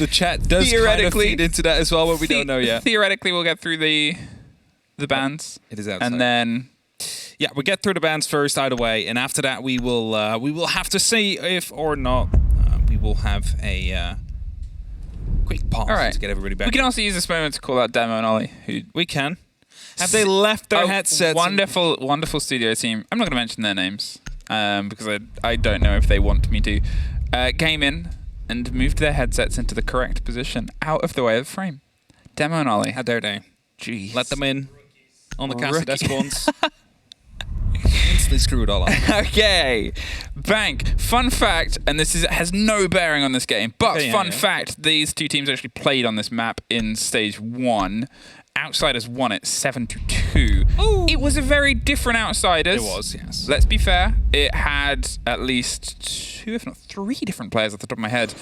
the chat does kind of feed into that as well, but we don't know yet. Theoretically, we'll get through the bans. It is outside. And then... Yeah, we'll get through the bans first, either way, and after that we will have to see if or not we will have a quick pause to get everybody back. We can also use this moment to call out Demo and Ollie. Who we can. Have they left their headsets? Wonderful studio team. I'm not going to mention their names because I don't know if they want me to. Came in and moved their headsets into the correct position, out of the way of the frame. Demo and Ollie. How dare they? Jeez. Let them in on the cast of Despawns. Instantly screw it all up. Okay. Bank. Fun fact, and this has no bearing on this game, but fun fact, these two teams actually played on this map in stage 1. Outsiders won it 7-2. Ooh. It was a very different Outsiders. It was, yes. Let's be fair. It had at least 2, if not 3 different players off the top of my head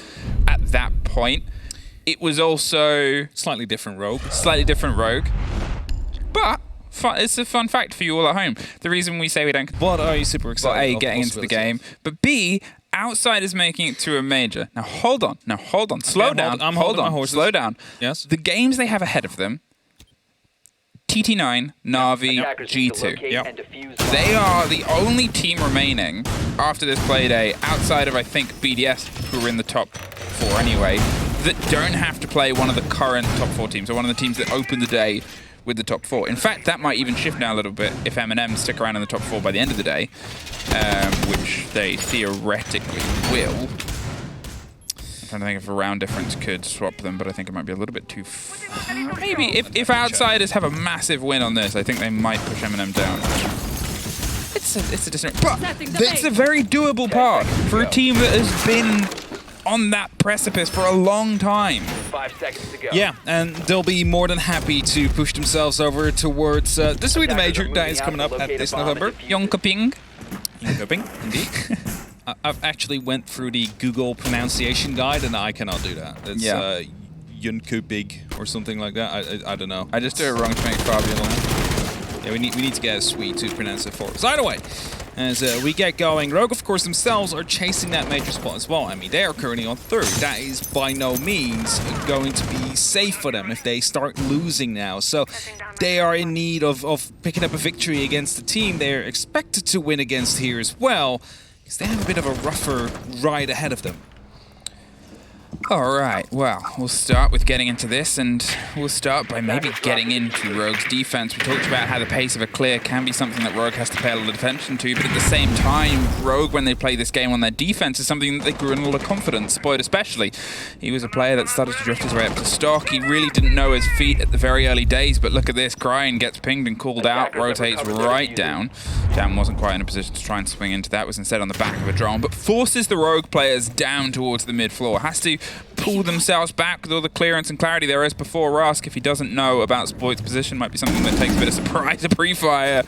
at that point. It was also... Slightly different rogue. But... it's a fun fact for you all at home. The reason we say we don't... What are you super excited A, getting into the game, but B, Outsiders making it to a major. Now hold on. Slow down. Hold on. Slow down. Yes. The games they have ahead of them, TT9, Na'Vi, G2. Yep. They are the only team remaining after this Playday, outside of, I think, BDS, who are in the top 4 anyway, that don't have to play one of the current top 4 teams, or one of the teams that open the day with the top 4. In fact, that might even shift now a little bit if MNM stick around in the top 4 by the end of the day, which they theoretically will. I'm trying to think if a round difference could swap them, but I think it might be a little bit too... Maybe if Outsiders have a massive win on this, I think they might push MNM down. It's a distant... But it's a very doable path for a team that has been on that precipice for a long time. 5 seconds to go. Yeah, and they'll be more than happy to push themselves over towards the Sweden Major that is coming up at this November. Jonkoping. Jonkoping, indeed. I've actually went through the Google pronunciation guide, and I cannot do that. It's Jönköping or something like that. I don't know. I just did it wrong to make Fabian laugh. Yeah, we need to get a Swede to pronounce it for us. Either way, as we get going, Rogue, of course, themselves are chasing that major spot as well. I mean, they are currently on 3rd. That is by no means going to be safe for them if they start losing now. So they are in need of picking up a victory against the team they're expected to win against here as well, because they have a bit of a rougher ride ahead of them. Alright, well, we'll start with getting into this, and we'll start by maybe getting into Rogue's defense. We talked about how the pace of a clear can be something that Rogue has to pay a lot of attention to, but at the same time, Rogue, when they play this game on their defense, is something that they grew in a lot of confidence. Spoiled especially. He was a player that started to drift his way up to stock. He really didn't know his feet at the very early days, but look at this. Cryin gets pinged and called out, rotates right down. Jam wasn't quite in a position to try and swing into that, was instead on the back of a drone, but forces the Rogue players down towards the mid-floor. Has to pull themselves back with all the clearance and clarity there is before Rask. If he doesn't know about Spoit's position, might be something that takes a bit of surprise. A pre-fire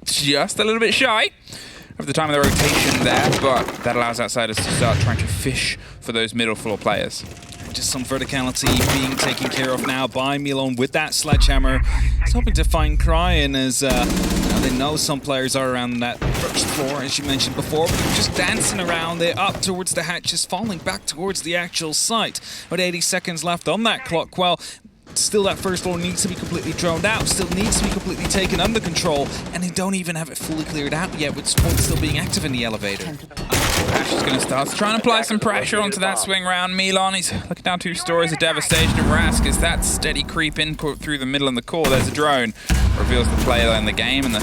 just a little bit shy of the time of the rotation there, but that allows Outsiders to start trying to fish for those middle floor players. Just some verticality being taken care of now by Milon with that sledgehammer. He's hoping to find Cryin as they know some players are around that first floor, as you mentioned before, but just dancing around there up towards the hatches, falling back towards the actual site. With 80 seconds left on that clock, well, still that first floor needs to be completely droned out, still needs to be completely taken under control, and they don't even have it fully cleared out yet, with Spoit still being active in the elevator. Ash is going to start trying to apply some pressure onto that swing round. Milon, he's looking down 2 stories of devastation of Rask as that steady creep in through the middle and the core. There's a drone. Reveals the player in the game, and the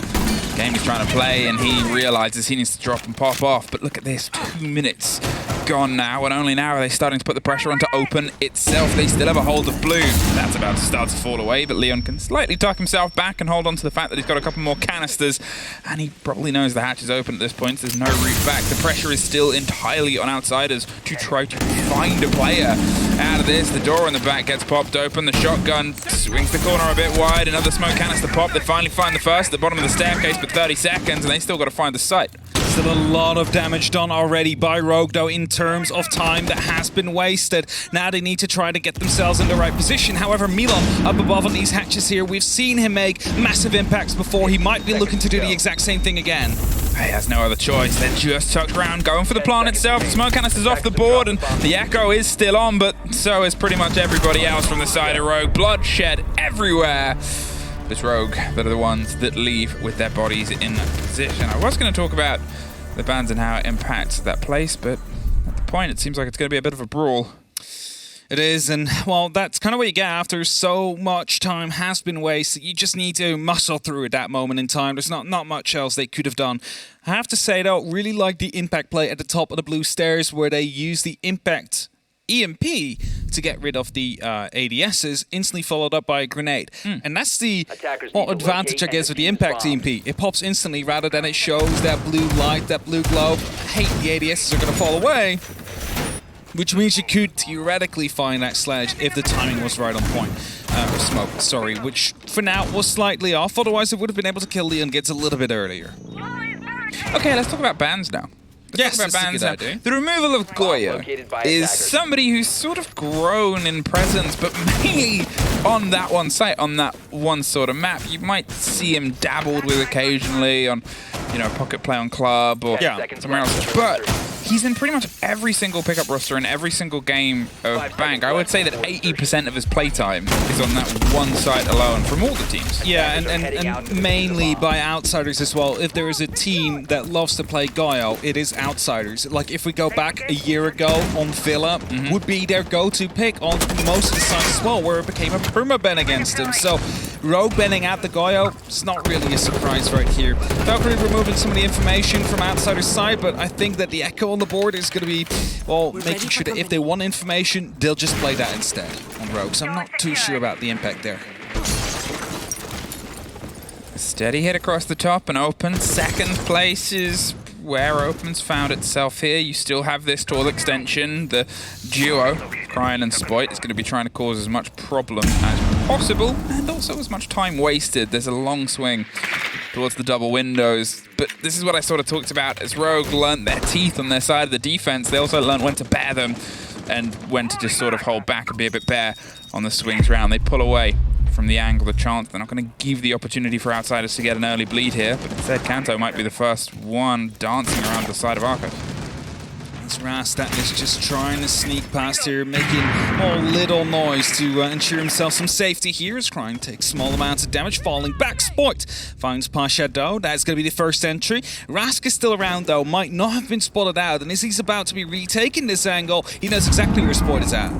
game he's trying to play, and he realizes he needs to drop and pop off. But look at this, 2 minutes gone now, and only now are they starting to put the pressure onto Open itself. They still have a hold of Blue. That's about to start to fall away, but Leon can slightly tuck himself back and hold on to the fact that he's got a couple more canisters, and he probably knows the hatch is open at this point, so there's no route back. The pressure is still entirely on Outsiders to try to find a player out of this. The door in the back gets popped open. The shotgun swings the corner a bit wide. Another smoke canister pop. They finally find the first at the bottom of the staircase for 30 seconds, and they still got to find the site. Still a lot of damage done already by Rogue, though, in terms of time that has been wasted. Now they need to try to get themselves in the right position. However, Milon up above on these hatches here, we've seen him make massive impacts before. He might be looking to do the exact same thing again. He has no other choice. They're just tucked around, going for the plant itself. The smoke canister's off the board, and the Echo is still on, but so is pretty much everybody else from the side of Rogue. Bloodshed everywhere. It's Rogue that are the ones that leave with their bodies in position. I was going to talk about the bans and how it impacts that place, but at the point, it seems like it's going to be a bit of a brawl. It is, and well, that's kind of what you get after so much time has been wasted. You just need to muscle through at that moment in time. There's not much else they could have done. I have to say, though, really like the impact play at the top of the blue stairs where they use the impact EMP to get rid of the ADSs, instantly followed up by a grenade. And that's the advantage, I guess, of the impact EMP. It pops instantly rather than it shows that blue light, that blue glow. Hey, the ADSs are going to fall away. Which means you could theoretically find that sledge if the timing was right on point. Or smoke, sorry, which for now was slightly off. Otherwise, it would have been able to kill Leon Gets a little bit earlier. Okay, let's talk about bans now. Yes, that's a good idea. The removal of Goya is somebody who's sort of grown in presence, but mainly on that one site, on that one sort of map. You might see him dabbled with occasionally on, you know, Pocket Play on Club or somewhere else. But he's in pretty much every single pickup roster in every single game of Bank. I would say that 80% of his playtime is on that one site alone from all the teams. Yeah, and mainly by outsiders as well. If there is a team that loves to play Gaio, it is outsiders. Like if we go back a year ago on Villa, would be their go-to pick on most of the sites as well, where it became a perma-ban against him. So Rogue banning out the Gaio, it's not really a surprise right here. Valkyrie removing some of the information from outsider's side, but I think that the Echo on the board is going to be, well, making sure that if they want information, they'll just play that instead on Rogue. So I'm not too sure about the impact there. A steady hit across the top and Open. Second place is where Open's found itself here. You still have this tall extension. The duo, Cryan and Spoit, is going to be trying to cause as much problem as possible and also as much time wasted. There's a long swing towards the double windows. But this is what I sort of talked about as Rogue learnt their teeth on their side of the defense. They also learnt when to bear them and when to just sort of hold back and be a bit bare on the swings round. They pull away from the angle, the chance. They're not going to give the opportunity for outsiders to get an early bleed here, but instead Kanto might be the first one dancing around the side of Arco. It's Rast that is just trying to sneak past here, making a little noise to ensure himself some safety here. As Cryan takes small amounts of damage, falling back. Spoit finds Pasha though. That's going to be the first entry. Rask is still around though, might not have been spotted out, and as he's about to be retaking this angle, he knows exactly where Spoit is at.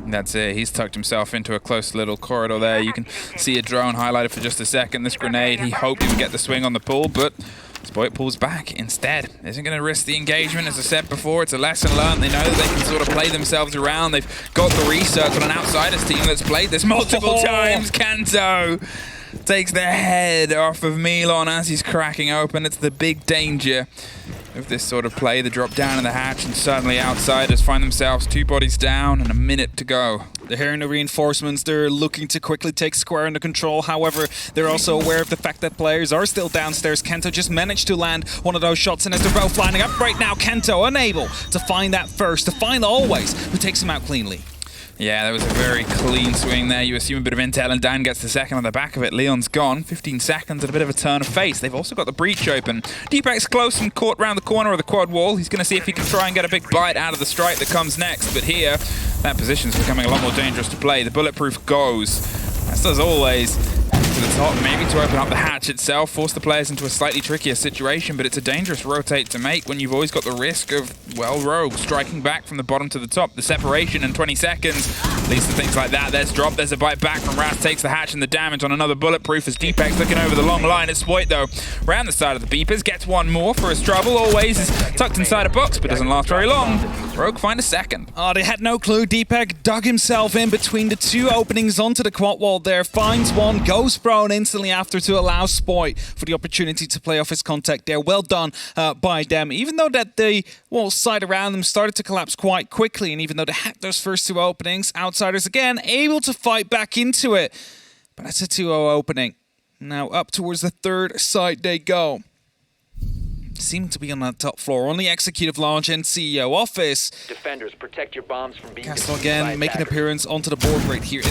That's it. He's tucked himself into a close little corridor there. You can see a drone highlighted for just a second. This grenade, he hoped he would get the swing on the pull, but Spoit pulls back instead. Isn't going to risk the engagement. As I said before, it's a lesson learned. They know that they can sort of play themselves around. They've got the research on an outsiders team that's played this multiple times. Kanto takes the head off of Milon as he's cracking open. It's the big danger of this sort of play, the drop down in the hatch, and suddenly outsiders find themselves 2 bodies down and a minute to go. They're hearing the reinforcements. They're looking to quickly take Square under control. However, they're also aware of the fact that players are still downstairs. Kanto just managed to land one of those shots, and as they're both lining up right now, Kanto unable to find that first, to find Always, who takes him out cleanly. Yeah, that was a very clean swing there. You assume a bit of intel, and Dan gets the second on the back of it. Leon's gone. 15 seconds and a bit of a turn of face. They've also got the breach open. Deepak's close and caught round the corner of the quad wall. He's going to see if he can try and get a big bite out of the strike that comes next. But here, that position's becoming a lot more dangerous to play. The bulletproof goes, as does Always, to the top, maybe to open up the hatch itself, force the players into a slightly trickier situation, but it's a dangerous rotate to make when you've always got the risk of, well, Rogue striking back from the bottom to the top. The separation in 20 seconds leads to things like that. There's drop, there's a bite back from Rast, takes the hatch and the damage on another bulletproof as Deepak's looking over the long line. It's Spoit though, round the side of the beepers, gets one more for his trouble. Always is tucked inside a box, but doesn't last very long. Rogue find a second. Oh, they had no clue. Deepak dug himself in between the 2 openings onto the quad wall there, finds one, goes prone instantly after to allow Spoit for the opportunity to play off his contact there. Well done by them. Even though that the side around them started to collapse quite quickly, and even though they had those first 2 openings, outsiders again able to fight back into it. But that's a 2-0 opening. Now up towards the 3rd site they go. Seem to be on that top floor, on the executive lounge and CEO office. Defenders, protect your bombs from being Castle again making an appearance onto the board right here.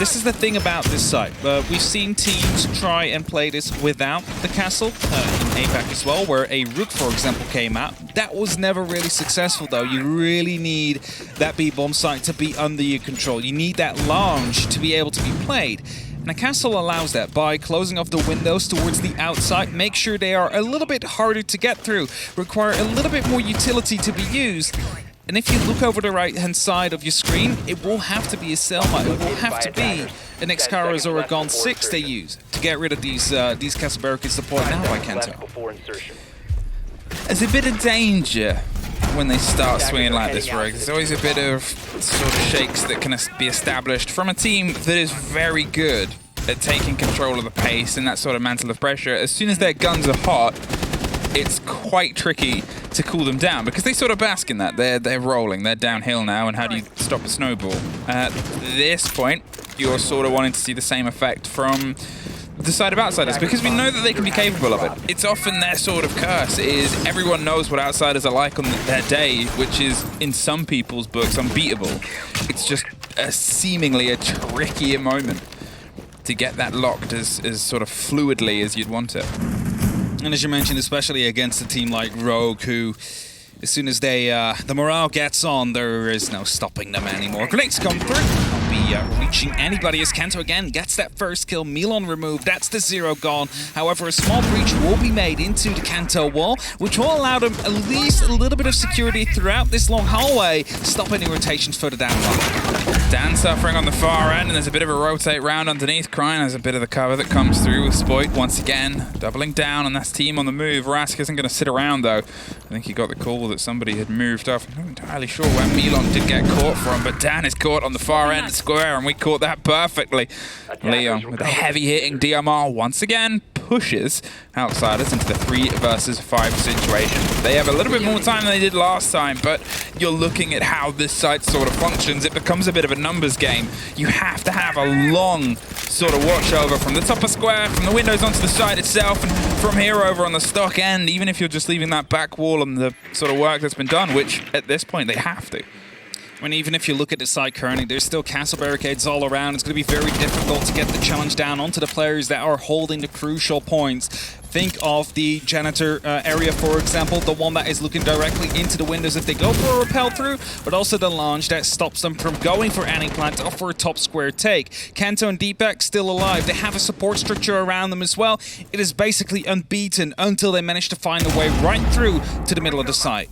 this is the thing about this site. We've seen teams try and play this without the castle in APAC as well, where a Rook, for example, came out. That was never really successful, though. You really need that B-bomb site to be under your control. You need that lounge to be able to be played. And a castle allows that by closing off the windows towards the outside, make sure they are a little bit harder to get through, require a little bit more utility to be used. And if you look over the right-hand side of your screen, it will have to be a Selma, it will have to be an Excaros or a Gon 6 they use to get rid of these castle barricades deployed now by Kento. There's a bit of danger when they start swinging like this, Rogue. There's always a bit of sort of shakes that can be established from a team that is very good at taking control of the pace and that sort of mantle of pressure. As soon as their guns are hot, it's quite tricky to cool them down because they sort of bask in that. They're rolling, they're downhill now, and how do you stop the snowball? At this point, you're sort of wanting to see the same effect from the side of Outsiders, because we know that they can be capable of it. It's often their sort of curse is everyone knows what Outsiders are like on their day, which is, in some people's books, unbeatable. It's just seemingly a trickier moment to get that locked as sort of fluidly as you'd want it. And as you mentioned, especially against a team like Rogue, who, as soon as they the morale gets on, there is no stopping them anymore. Grenades come through. Be reaching anybody as Kento again gets that first kill. Milon removed. That's the 0 gone. However, a small breach will be made into the Kento wall, which will allow them at least a little bit of security throughout this long hallway, stop any rotations further down. Dan suffering on the far end, and there's a bit of a rotate round underneath. Crying has a bit of the cover that comes through with Spoit once again, doubling down on that team on the move. Rask isn't going to sit around, though. I think he got the call that somebody had moved off. I'm not entirely sure where Milon did get caught from, but Dan is caught on the far end square, and we caught that perfectly. Leon with a heavy-hitting DMR once again pushes Outsiders into the 3 versus 5 situation. They have a little bit more time than they did last time, but you're looking at how this site sort of functions. It becomes a bit of a numbers game. You have to have a long sort of watchover from the top of square, from the windows onto the side itself, and from here over on the stock end, even if you're just leaving that back wall and the sort of work that's been done, which at this point they have to. I mean, even if you look at the site currently, there's still castle barricades all around. It's going to be very difficult to get the challenge down onto the players that are holding the crucial points. Think of the janitor area, for example, the one that is looking directly into the windows if they go for a rappel through, but also the launch that stops them from going for any plant or for a top square take. Kento and Deepak still alive. They have a support structure around them as well. It is basically unbeaten until they manage to find a way right through to the middle of the site.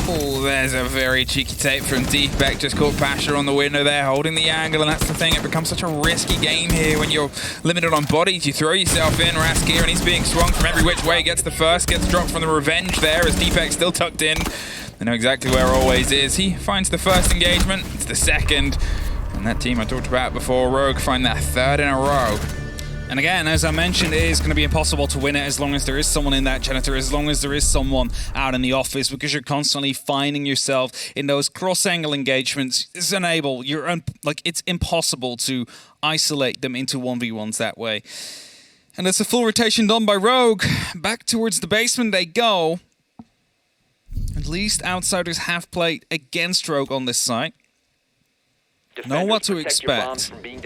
Oh, there's a very cheeky tape from Deepak. Just caught Pasha on the window there, holding the angle, and that's the thing. It becomes such a risky game here when you're limited on bodies. You throw yourself in, Rask here, and he's being swung from every which way. Gets the first, gets dropped from the revenge there as Deepak's still tucked in. They know exactly where Always is. He finds the first engagement. It's the second. And that team I talked about before, Rogue, find that third in a row. And again, as I mentioned, it is going to be impossible to win it as long as there is someone in that janitor, as long as there is someone out in the office, because you're constantly finding yourself in those cross-angle engagements. It's unable, it's impossible to isolate them into 1v1s that way. And it's a full rotation done by Rogue. Back towards the basement they go. At least Outsiders have played against Rogue on this site. Know what to expect. Maybe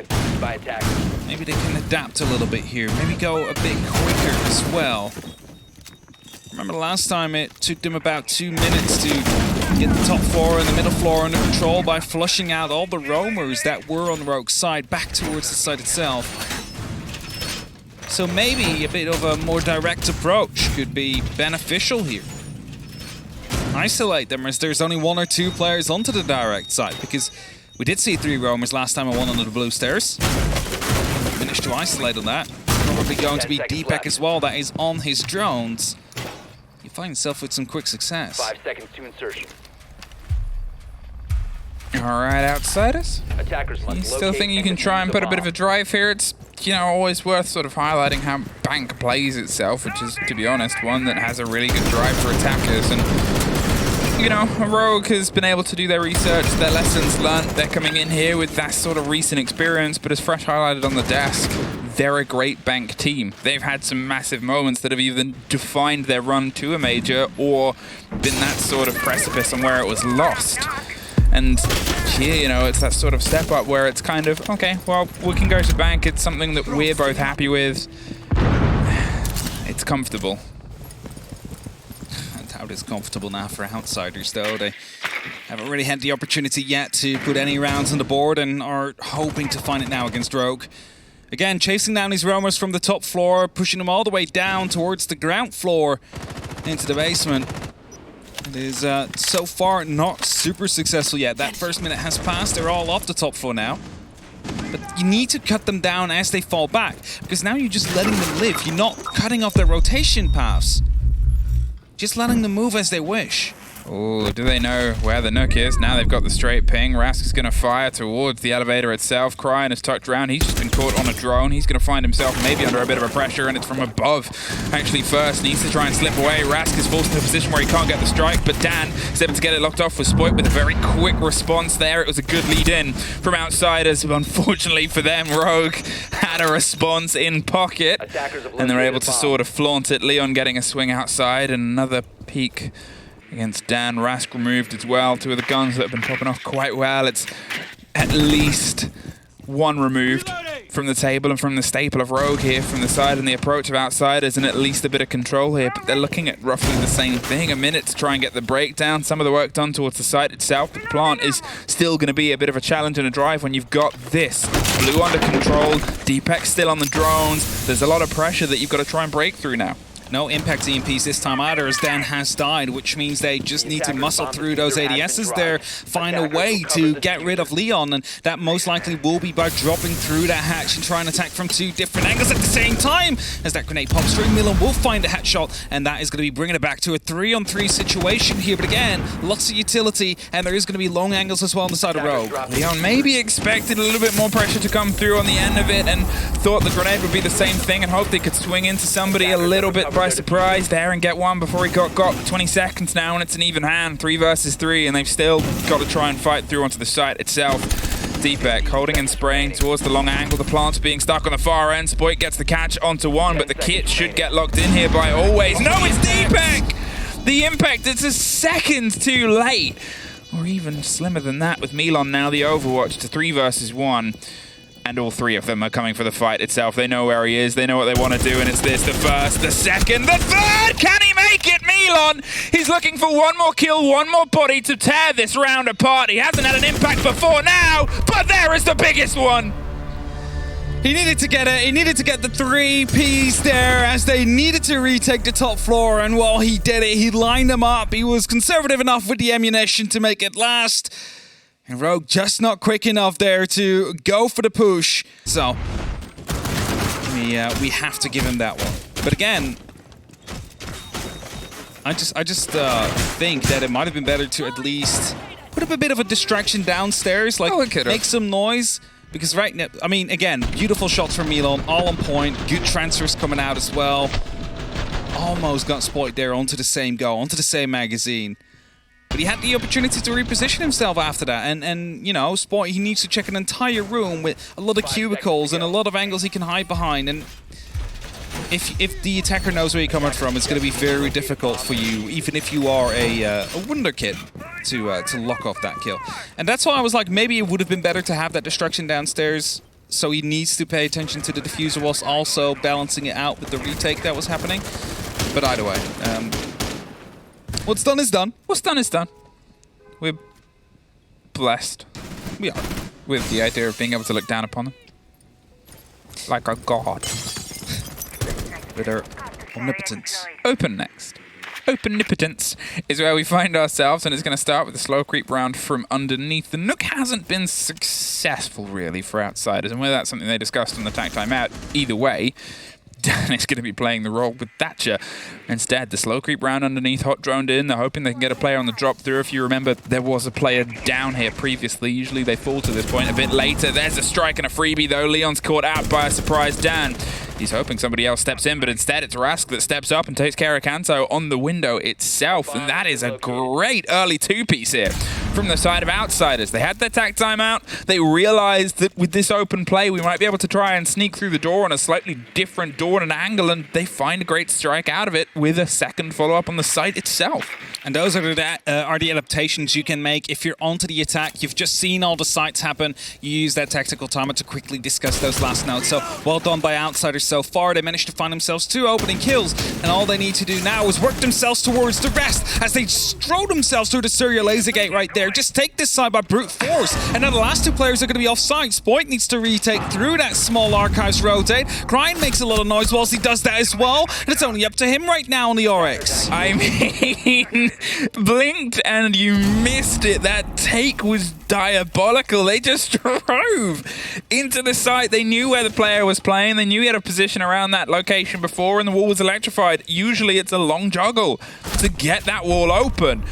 they can adapt a little bit here. Maybe go a bit quicker as well. Remember last time it took them about 2 minutes to get the top floor and the middle floor under control by flushing out all the roamers that were on Rogue's side back towards the site itself. So maybe a bit of a more direct approach could be beneficial here. Isolate them as there's only 1 or 2 players onto the direct side, because we did see 3 roamers last time and 1 under the blue stairs. Managed to isolate on that. Probably going to be Deepak as well, that is on his drones. You find yourself with some quick success. 5 seconds to insertion. Alright, Outsiders. You still think you can try and put a bit of a drive here? It's, always worth sort of highlighting how Bank plays itself, which is, to be honest, one that has a really good drive for attackers. And Rogue has been able to do their research, their lessons learned. They're coming in here with that sort of recent experience, but as Fresh highlighted on the desk, they're a great Bank team. They've had some massive moments that have either defined their run to a major or been that sort of precipice on where it was lost. And here, you know, it's that sort of step up where it's kind of, okay, well, we can go to bank. It's something that we're both happy with. It's comfortable. I doubt it's comfortable now for outsiders, though. They haven't really had the opportunity yet to put any rounds on the board and are hoping to find it now against Rogue. Again, chasing down these roamers from the top floor, pushing them all the way down towards the ground floor into the basement. It is so far not super successful yet. That first minute has passed. They're all off the top floor now. But you need to cut them down as they fall back, because now you're just letting them live. You're not cutting off their rotation paths. Just letting them move as they wish. Oh, do they know where the Nook is? Now they've got the straight ping. Rask is going to fire towards the elevator itself. Cryin has tucked around. He's just been caught on a drone. He's going to find himself maybe under a bit of a pressure, and it's from above. Actually, first needs to try and slip away. Rask is forced into a position where he can't get the strike, but Dan is able to get it locked off with Spoit with a very quick response there. It was a good lead in from outsiders. Unfortunately for them, Rogue had a response in pocket, and they're able to sort of flaunt it. Leon getting a swing outside, and another peek against Dan. Rask removed as well. Two of the guns that have been popping off quite well. It's at least one removed from the table and from the staple of Rogue here from the side, and the approach of outsiders, and at least a bit of control here. But they're looking at roughly the same thing. A minute to try and get the breakdown. Some of the work done towards the site itself. The plant is still going to be a bit of a challenge and a drive when you've got this. Blue under control. Deepak still on the drones. There's a lot of pressure that you've got to try and break through now. No impact EMPs this time either, as Dan has died, which means they just need to muscle through those ADSs there, find a way to get rid of Leon, and that most likely will be by dropping through that hatch and trying to attack from two different angles at the same time. As that grenade pops through, Milan will find a hatch shot, and that is going to be bringing it back to a 3-on-3 situation here. But again, lots of utility, and there is going to be long angles as well on the side of Rogue. Leon maybe expected a little bit more pressure to come through on the end of it, and thought the grenade would be the same thing, and hoped they could swing into somebody a little bit by surprise there and get one before he got 20 seconds now, and it's an even hand, 3 versus 3, and they've still got to try and fight through onto the site itself. Deepak holding and spraying towards the long angle. The plant's being stuck on the far end. Spoit gets the catch onto one, but the kit should get locked in here by Always. No, it's Deepak! The impact, it's a second too late. Or even slimmer than that with Milan now the Overwatch to 3 versus 1. And all 3 of them are coming for the fight itself. They know where he is. They know what they want to do. And it's this, the first, the second, the third! Can he make it, Milan? He's looking for one more kill, one more body to tear this round apart. He hasn't had an impact before now, but there is the biggest one. He needed to get it. He needed to get the 3 Ps there, as they needed to retake the top floor. And while he did it, he lined them up. He was conservative enough with the ammunition to make it last. And Rogue just not quick enough there to go for the push. So we have to give him that one. But again, I just think that it might have been better to at least put up a bit of a distraction downstairs, like make some noise. Because right now, I mean, again, beautiful shots from Milan, all on point, good transfers coming out as well. Almost got Spoit there onto the same go, onto the same magazine. But he had the opportunity to reposition himself after that. And you know, Spoit, he needs to check an entire room with a lot of cubicles and a lot of angles he can hide behind. And if the attacker knows where you're coming from, it's going to be very difficult for you, even if you are a wonder kid, to lock off that kill. And that's why I was like, maybe it would have been better to have that destruction downstairs, so he needs to pay attention to the diffuser whilst also balancing it out with the retake that was happening. But either way, what's done is done. What's done is done. We're blessed. We are. With the idea of being able to look down upon them. Like a god. With our omnipotence. Open next. Omnipotence is where we find ourselves, and it's going to start with a slow creep round from underneath. The Nook hasn't been successful, really, for outsiders, and whether that's something they discussed on the tag time out, either way, Dan is going to be playing the role with Thatcher. Instead, the slow creep round underneath, hot droned in. They're hoping they can get a player on the drop through. If you remember, there was a player down here previously. Usually they fall to this point a bit later. There's a strike and a freebie, though. Leon's caught out by a surprise Dan. He's hoping somebody else steps in, but instead it's Rask that steps up and takes care of Kanto on the window itself. And that is a great early 2-piece here from the side of Outsiders. They had their tac timeout. They realized that with this open play, we might be able to try and sneak through the door on a slightly different door and an angle, and they find a great strike out of it with a second follow-up on the site itself. And those are the adaptations you can make if you're onto the attack. You've just seen all the sites happen. You use that tactical timer to quickly discuss those last notes. So well done by Outsiders so far. They managed to find themselves 2 opening kills, and all they need to do now is work themselves towards the rest as they throw themselves through the Syria laser gate right there. Just take this side by brute force. And now the last 2 players are going to be offside. Spoit needs to retake through that small archives rotate. Crying makes a lot of noise whilst he does that as well. And it's only up to him right now on the RX. I mean, blinked and you missed it. That take was diabolical. They just drove into the site. They knew where the player was playing. They knew he had a position around that location before, and the wall was electrified. Usually it's a long juggle to get that wall open.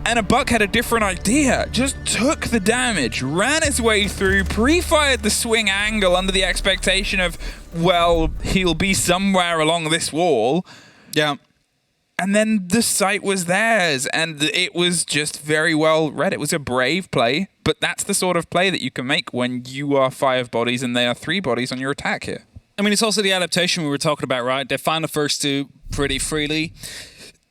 And a Buck had a different idea. Just took the damage, ran his way through, pre-fired the swing angle under the expectation of, well, he'll be somewhere along this wall. Yeah. And then the site was theirs, and it was just very well read. It was a brave play, but that's the sort of play that you can make when you are 5 bodies and they are 3 bodies on your attack here. I mean, it's also the adaptation we were talking about, right? They found the first 2 pretty freely.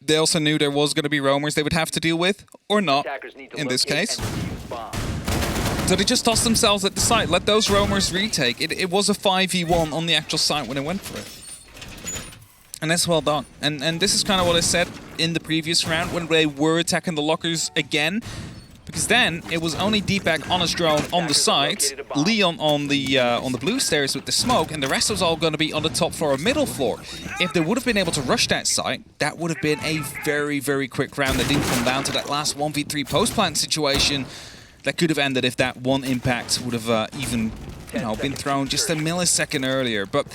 They also knew there was going to be roamers they would have to deal with, or not, in this case. So they just tossed themselves at the site, let those roamers retake. It was a 5v1 on the actual site when they went for it. And that's well done. And this is kind of what I said in the previous round when they were attacking the lockers again. Because then it was only Deepak on his drone on the site, Leon on the blue stairs with the smoke, and the rest was all going to be on the top floor or middle floor. If they would have been able to rush that site, that would have been a very, very quick round that didn't come down to that last 1v3 post-plant situation that could have ended if that one impact would have even been thrown just a millisecond earlier. But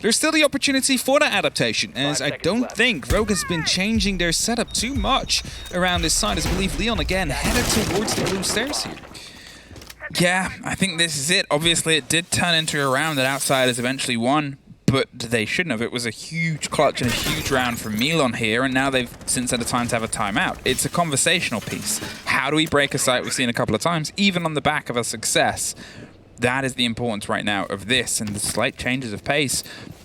there's still the opportunity for that adaptation, as I don't think Rogue has been changing their setup too much around this side, as I believe Leon again headed towards the blue stairs here. Yeah, I think this is it. Obviously, it did turn into a round that Outsiders eventually won, but they shouldn't have. It was a huge clutch and a huge round from Milon here, and now they've since had a time to have a timeout. It's a conversational piece. How do we break a site we've seen a couple of times, even on the back of a success? That is the importance right now of this, and the slight changes of pace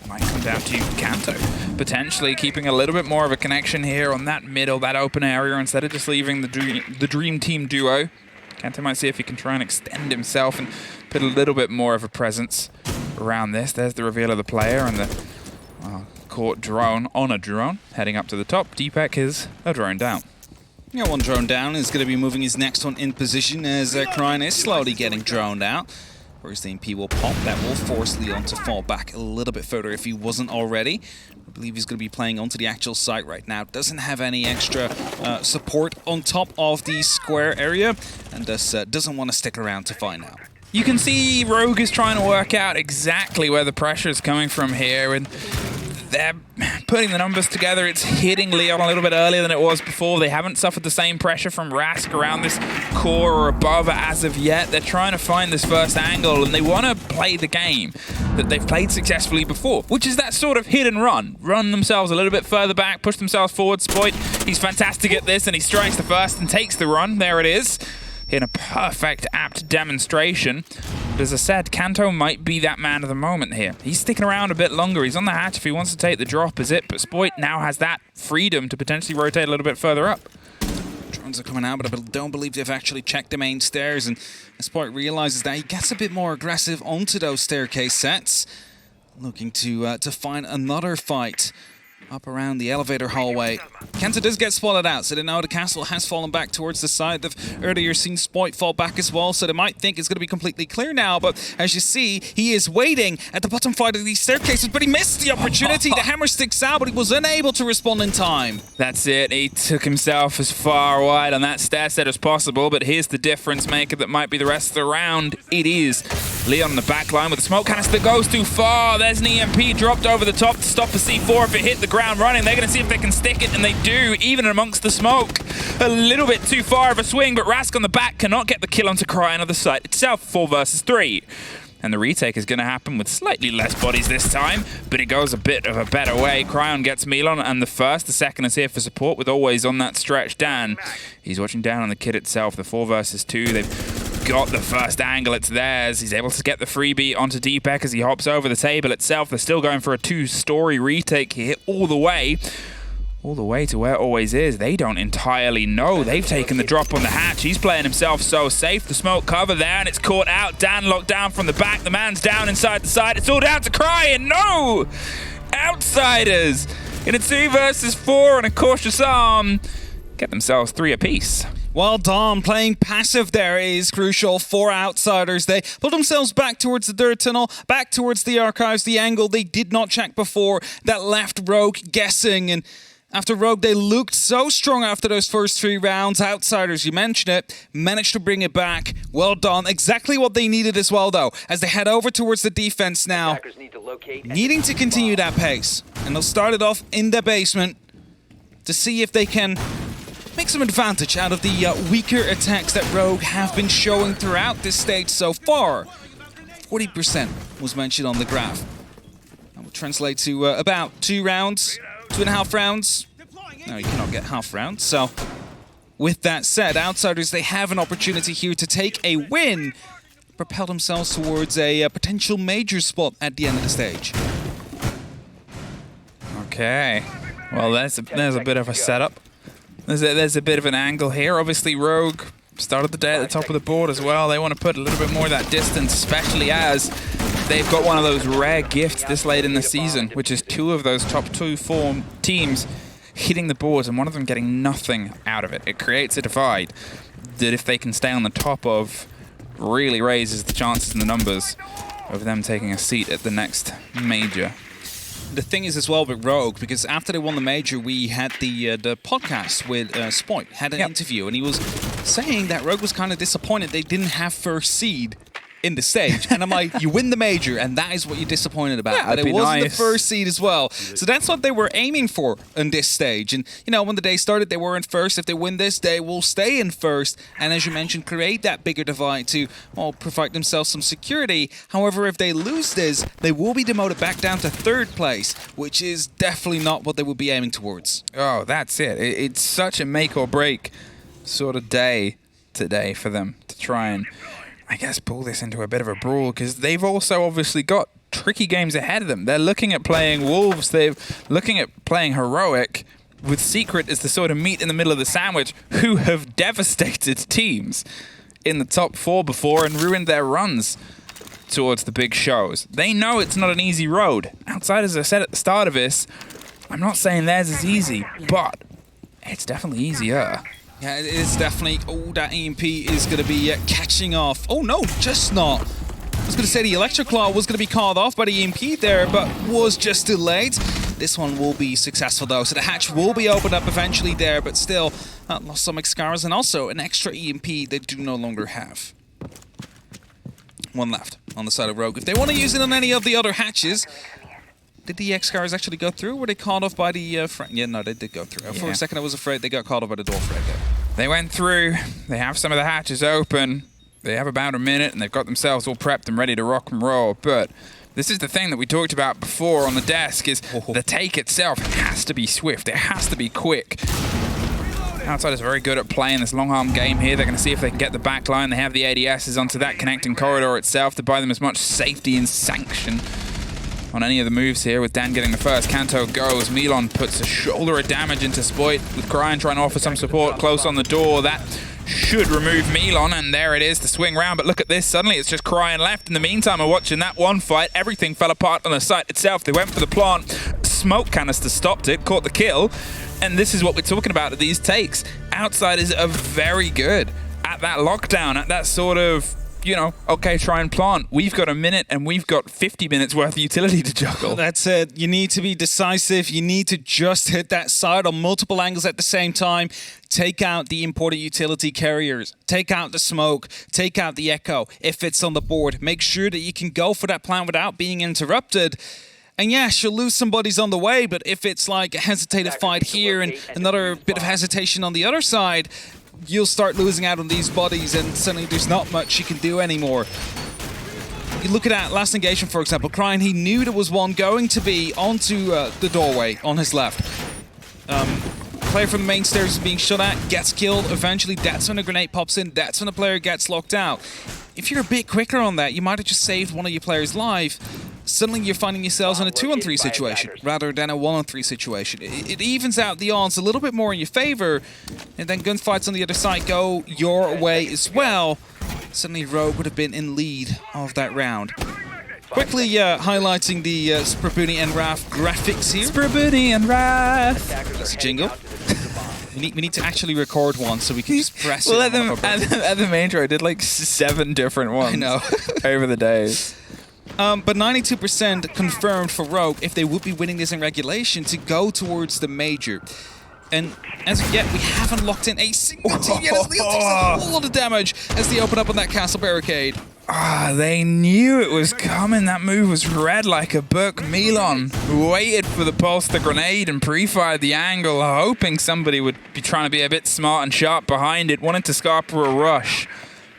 might come down to Kanto potentially keeping a little bit more of a connection here on that middle, that open area, instead of just leaving the Dream Team duo. Kanto might see if he can try and extend himself and put a little bit more of a presence around this. There's the reveal of the player and the caught drone on a drone heading up to the top. Deepak is a drone down. Yeah, one drone down is going to be moving his next one in position as Krine is slowly getting droned out. Whereas the MP will pop. That will force Leon to fall back a little bit further if he wasn't already. I believe he's going to be playing onto the actual site right now. Doesn't have any extra support on top of the square area, and thus doesn't want to stick around to find out. You can see Rogue is trying to work out exactly where the pressure is coming from here, and they're putting the numbers together. It's hitting Leon a little bit earlier than it was before. They haven't suffered the same pressure from Rask around this core or above as of yet. They're trying to find this first angle, and they want to play the game that they've played successfully before, which is that sort of hit and run. Run themselves a little bit further back, push themselves forward. Spoit, he's fantastic at this, and he strikes the first and takes the run. There it is. In a perfect, apt demonstration. But as I said, Kanto might be that man of the moment here. He's sticking around a bit longer. He's on the hatch if he wants to take the drop, is it? But Spoit now has that freedom to potentially rotate a little bit further up. Drones are coming out, but I don't believe they've actually checked the main stairs. And Spoit realizes that he gets a bit more aggressive onto those staircase sets. Looking to find another fight up around the elevator hallway. Kanto does get spotted out, so they know the castle has fallen back towards the side. They've earlier seen Spoit fall back as well, so they might think it's going to be completely clear now, but as you see, he is waiting at the bottom flight of these staircases, but he missed the opportunity. The hammer sticks out, but he was unable to respond in time. That's it. He took himself as far wide on that stair set as possible, but here's the difference maker that might be the rest of the round. It is Leon on the back line with the smoke canister goes too far. There's an EMP dropped over the top to stop the C4 if it hit the ground running. They're going to see if they can stick it, and they do, even amongst the smoke. A little bit too far of a swing, but Rask on the back cannot get the kill onto Cry on the site itself. 4 versus 3. And the retake is going to happen with slightly less bodies this time, but it goes a bit of a better way. Cryon gets Milan, and the first, the second is here for support with always on that stretch. Dan, he's watching down on the kid itself, the 4 versus 2. They've got the first angle, it's theirs. He's able to get the freebie onto Deepek as he hops over the table itself. They're still going for a 2-story retake here all the way to where it always is. They don't entirely know. They've taken the drop on the hatch. He's playing himself so safe. The smoke cover there, and it's caught out. Dan locked down from the back. The man's down inside the side. It's all down to Cryon. No! Outsiders in a 2 versus 4 and a cautious arm get themselves 3 apiece. Well done. Playing passive there is crucial for Outsiders. They pulled themselves back towards the dirt tunnel, back towards the archives, the angle they did not check before. That left Rogue guessing, and after Rogue, they looked so strong after those first 3 rounds. Outsiders, you mentioned it, managed to bring it back. Well done. Exactly what they needed as well, though, as they head over towards the defense now. Needing to continue that pace. And they'll start it off in the basement to see if they can make some advantage out of the weaker attacks that Rogue have been showing throughout this stage so far. 40% was mentioned on the graph. That will translate to about 2 rounds. 2.5 rounds. No, you cannot get half rounds. So, with that said, Outsiders, they have an opportunity here to take a win, propel themselves towards a potential major spot at the end of the stage. Okay. Well, there's a bit of a setup. There's a bit of an angle here. Obviously, Rogue started the day at the top of the board as well. They want to put a little bit more of that distance, especially as they've got one of those rare gifts this late in the season, which is 2 of those top 2 form teams hitting the boards and one of them getting nothing out of it. It creates a divide that, if they can stay on the top of, really raises the chances and the numbers of them taking a seat at the next major. The thing is as well with Rogue, because after they won the major, we had the podcast with Spoit, had an interview, and he was saying that Rogue was kind of disappointed they didn't have first seed in the stage. And I'm like, you win the major, and that is what you're disappointed about. Yeah, but it wasn't the first seed as well. So that's what they were aiming for in this stage. And, you know, when the day started, they were in first. If they win this, they will stay in first. And as you mentioned, create that bigger divide to, well, provide themselves some security. However, if they lose this, they will be demoted back down to 3rd place, which is definitely not what they would be aiming towards. Oh, that's it. It's such a make or break sort of day today for them to try and, I guess, pull this into a bit of a brawl, because they've also obviously got tricky games ahead of them. They're looking at playing Wolves, they're looking at playing Heroic, with Secret as the sort of meat in the middle of the sandwich, who have devastated teams in the top 4 before and ruined their runs towards the big shows. They know it's not an easy road. Outsiders, as I said at the start of this, I'm not saying theirs is easy, but it's definitely easier. Yeah, it is definitely. Oh, that EMP is going to be catching off. Oh, no, just not. I was going to say the Electric Claw was going to be called off by the EMP there, but was just too late. This one will be successful, though, so the hatch will be opened up eventually there, but still lost some Excars and also an extra EMP they do no longer have. 1 left on the side of Rogue. If they want to use it on any of the other hatches, did the Excars actually go through? Were they called off by the yeah, no, they did go through. For a second I was afraid they got called off by the door frag there. They went through. They have some of the hatches open. They have about a minute, and they've got themselves all prepped and ready to rock and roll. But this is the thing that we talked about before on the desk, is the take itself has to be swift. It has to be quick. Outsiders are very good at playing this long arm game here. They're going to see if they can get the back line. They have the ADSs onto that connecting corridor itself to buy them as much safety and sanction on any of the moves here, with Dan getting the first. Kanto goes. Milan puts a shoulder of damage into Spoit, with Cryon trying to offer some support close on the door. That should remove Milan, and there it is, the swing round. But look at this, suddenly it's just Cryon left. In the meantime, we're watching that one fight. Everything fell apart on the site itself. They went for the plant. Smoke canister stopped it, caught the kill. And this is what we're talking about at these takes. Outsiders are very good at that lockdown, at that sort of, you know, okay, try and plant. We've got a minute and we've got 50 minutes worth of utility to juggle. That's it. You need to be decisive. You need to just hit that side on multiple angles at the same time. Take out the important utility carriers. Take out the smoke. Take out the echo if it's on the board. Make sure that you can go for that plan without being interrupted. And yeah, she'll lose some bodies on the way, but if it's like a hesitated fight here and another bit of hesitation on the other side, you'll start losing out on these bodies, and suddenly there's not much you can do anymore. you look at that last engagement, for example, Cryin, he knew there was one going to be onto the doorway on his left. Player from the main stairs is being shot at, gets killed. Eventually, that's when a grenade pops in. That's when the player gets locked out. If you're a bit quicker on that, you might have just saved one of your players' life. Suddenly, you're finding yourselves in a 2-on-3 situation rather than a 1-on-3 situation. It evens out the odds a little bit more in your favor, and then gunfights on the other side go your way as well. Suddenly, Rogue would have been in lead of that round. Quickly highlighting the Sprabuni and Raf graphics here. Sprabuni and Raf. That's a jingle. We need to actually record one so we can just press it. At the main show, I did like 7 different ones. I know. Over the days. But 92% confirmed for Rogue if they would be winning this in regulation to go towards the major. And as of yet, we haven't locked in a single team yet. As Leo takes a whole lot of damage as they open up on that castle barricade. They knew it was coming. That move was read like a book. Milon waited for the pulse, the grenade, and pre-fired the angle, hoping somebody would be trying to be a bit smart and sharp behind it. Wanted to scarp for a rush.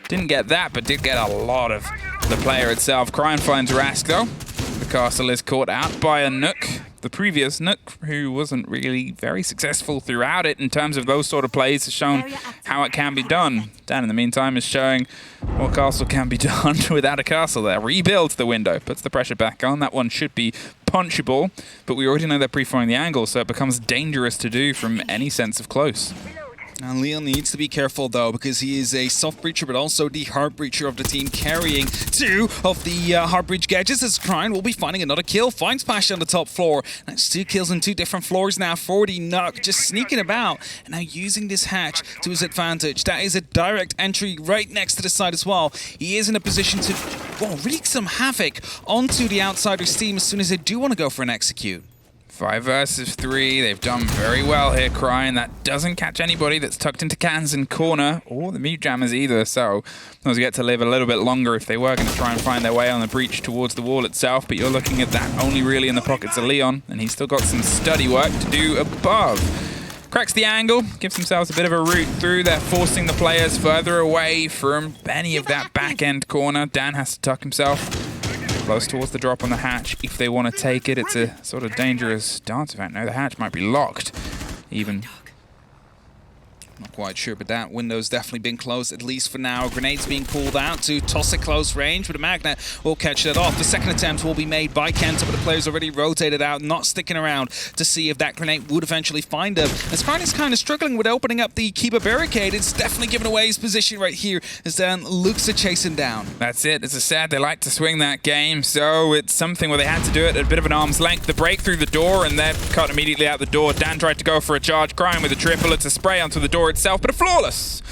Didn't get that, but did get a lot of the player itself. Cryin finds Rask, though. The castle is caught out by a Nook. The previous Nook, who wasn't really very successful throughout it in terms of those sort of plays, has shown how it can be done. Dan, in the meantime, is showing what castle can be done without a castle there. Rebuilds the window, puts the pressure back on. That one should be punchable, but we already know they're pre-firing the angle, so it becomes dangerous to do from any sense of close. And Leon needs to be careful, though, because he is a soft breacher, but also the hard breacher of the team, carrying 2 of the hard breach gadgets. As Cryin will be finding another kill. Finds Pasha on the top floor. That's 2 kills on 2 different floors now for the Nook, just sneaking about and now using this hatch to his advantage. That is a direct entry right next to the side as well. He is in a position to, well, wreak some havoc onto the outsider's team as soon as they do want to go for an execute. 5 versus 3. They've done very well here, Cryin. That doesn't catch anybody that's tucked into cans in corner, or the mute jammers either, so those get to live a little bit longer if they were going to try and find their way on the breach towards the wall itself, but you're looking at that only really in the pockets of Leon, and he's still got some study work to do above. Cracks the angle, gives themselves a bit of a route through. They're forcing the players further away from any of that back-end corner. Dan has to tuck himself close towards the drop on the hatch if they want to take it. It's a sort of dangerous dance event. No, the hatch might be locked even. Not quite sure, but that window's definitely been closed, at least for now. Grenades being pulled out to toss at close range, but a Magnet will catch that off. The second attempt will be made by Kenta, but the player's already rotated out, not sticking around to see if that grenade would eventually find him. As Cryin is kind of struggling with opening up the keeper barricade, it's definitely giving away his position right here as Dan looks to chase him down. That's it. As I said, they like to swing that game, so it's something where they had to do it at a bit of an arm's length. The break through the door, and they're cut immediately out the door. Dan tried to go for a charge. Cryin with a triple. It's a spray onto the door itself, but a flawless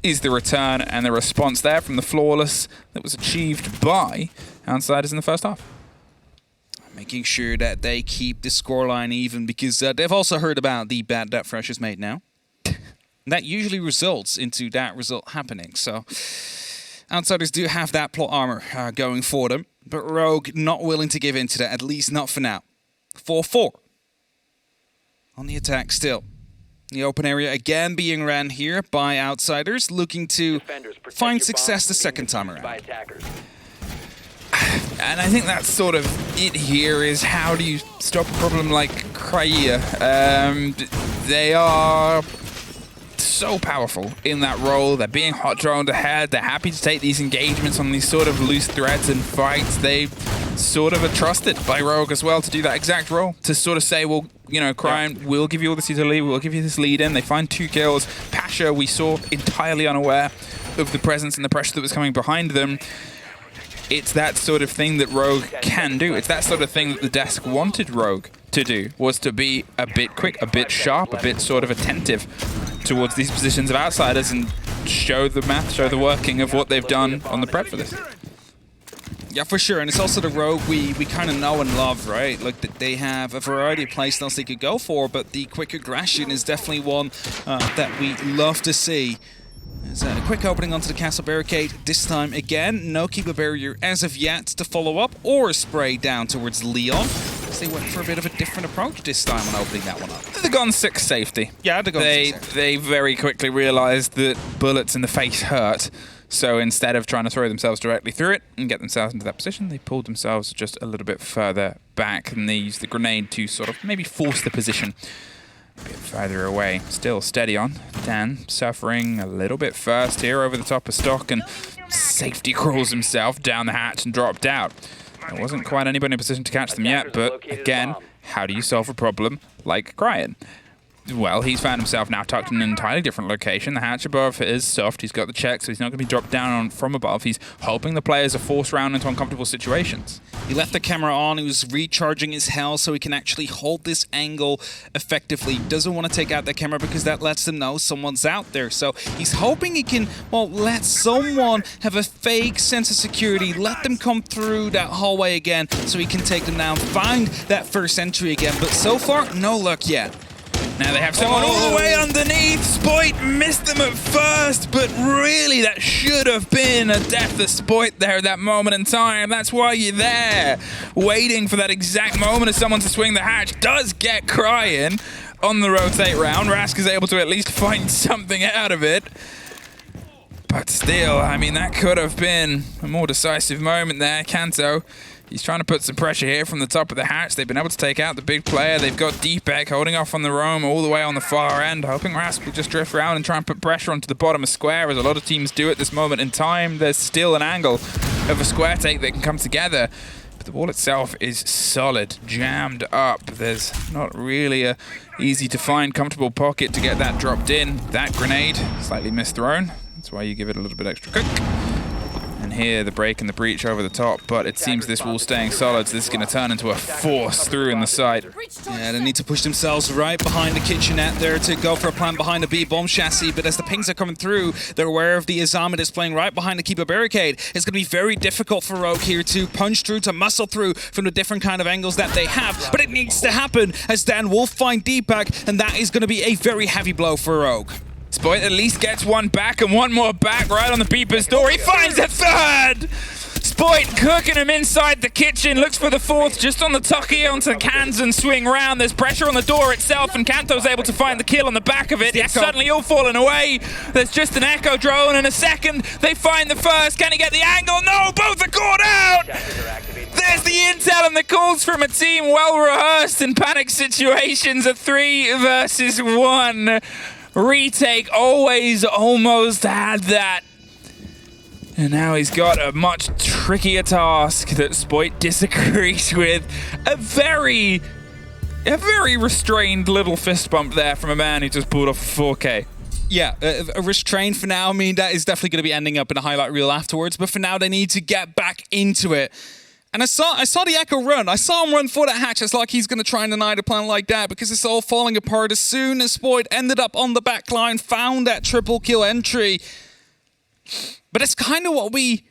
is the return and the response there from the flawless that was achieved by Outsiders in the first half. Making sure that they keep the scoreline even, because they've also heard about the bet that Fresh has made now. That usually results into that result happening, so Outsiders do have that plot armor going for them, but Rogue not willing to give in to that, at least not for now. 4-4 on the attack still. The open area again being ran here by Outsiders, looking to find success the second time around. And I think that's sort of it here, is how do you stop a problem like Kraia? They are so powerful in that role. They're being hot droned ahead. They're happy to take these engagements on these sort of loose threads and fights. They sort of are trusted by Rogue as well to do that exact role, to sort of say, well, you know, Cryin, we'll give you all this lead, we'll give you this lead in. They find 2 kills. Pasha, we saw entirely unaware of the presence and the pressure that was coming behind them. It's that sort of thing that Rogue can do. It's that sort of thing that the desk wanted Rogue to do, was to be a bit quick, a bit sharp, a bit sort of attentive towards these positions of Outsiders and show the math, show the working of what they've done on the prep for this. Yeah, for sure, and it's also the Rogue we kind of know and love, right? Like, they have a variety of playstyles they could go for, but the quick aggression is definitely one that we love to see. There's a quick opening onto the castle barricade. This time, again, no keeper barrier as of yet to follow up or spray down towards Leon. They went for a bit of a different approach this time when opening that one up. The Gun 6 safety. Yeah, the Gun 6 safety. They very quickly realized that bullets in the face hurt. So instead of trying to throw themselves directly through it and get themselves into that position, they pulled themselves just a little bit further back, and they used the grenade to sort of maybe force the position a bit further away. Still steady on. Dan suffering a little bit first here over the top of stock, and safety crawls himself down the hatch and dropped out. There wasn't quite anybody in a position to catch them yet, but again, how do you solve a problem like Cryan? Well, he's found himself now tucked in an entirely different location. The hatch above is soft. He's got the check, so he's not going to be dropped down from above. He's hoping the players are forced round into uncomfortable situations. He left the camera on. He was recharging his health so he can actually hold this angle effectively. Doesn't want to take out the camera because that lets them know someone's out there. So he's hoping he can, well, let someone have a fake sense of security, let them come through that hallway again so he can take them down, find that first entry again. But so far, no luck yet. Now they have someone all the way underneath. Spoit missed them at first, but really that should have been a death of Spoit there at that moment in time. That's why you're there, waiting for that exact moment of someone to swing the hatch. Does get Cryan on the rotate round. Rask is able to at least find something out of it. But still, I mean, that could have been a more decisive moment there. Kanto, he's trying to put some pressure here from the top of the hatch. They've been able to take out the big player. They've got Deepek holding off on the roam all the way on the far end, hoping Rask will just drift around and try and put pressure onto the bottom of square, as a lot of teams do at this moment in time. There's still an angle of a square take that can come together, but the wall itself is solid, jammed up. There's not really a easy to find comfortable pocket to get that dropped in. That grenade, slightly misthrown. That's why you give it a little bit extra cook. And here, the break and the breach over the top, but it seems this wall staying solid, so this is going to turn into a force through in the side. Yeah, they need to push themselves right behind the kitchenette there to go for a plan behind the B bomb chassis, but as the pings are coming through, they're aware of the Izama that's playing right behind the keeper barricade. It's going to be very difficult for Rogue here to punch through, to muscle through from the different kind of angles that they have, but it needs to happen as Dan will find Deepak, and that is going to be a very heavy blow for Rogue. Spoit at least gets one back and one more back right on the beeper's door. He finds a third! Spoit cooking him inside the kitchen, looks for the fourth just on the tucky onto cans and swing round. There's pressure on the door itself, and Kanto's able to find the kill on the back of it. It's suddenly all fallen away. There's just an echo drone, and a second they find the first. Can he get the angle? No, both are caught out! There's the intel and the calls from a team well rehearsed in panic situations. A 3 versus 1. Retake always almost had that. And now he's got a much trickier task that Spoit disagrees with. A very restrained little fist bump there from a man who just pulled off a 4K. Yeah, a restraint for now. I mean, that is definitely going to be ending up in a highlight reel afterwards, but for now they need to get back into it. And I saw the Echo run. I saw him run for that hatch. It's like he's going to try and deny the plan like that because it's all falling apart as soon as Spoit ended up on the back line, found that triple kill entry. But it's kind of what we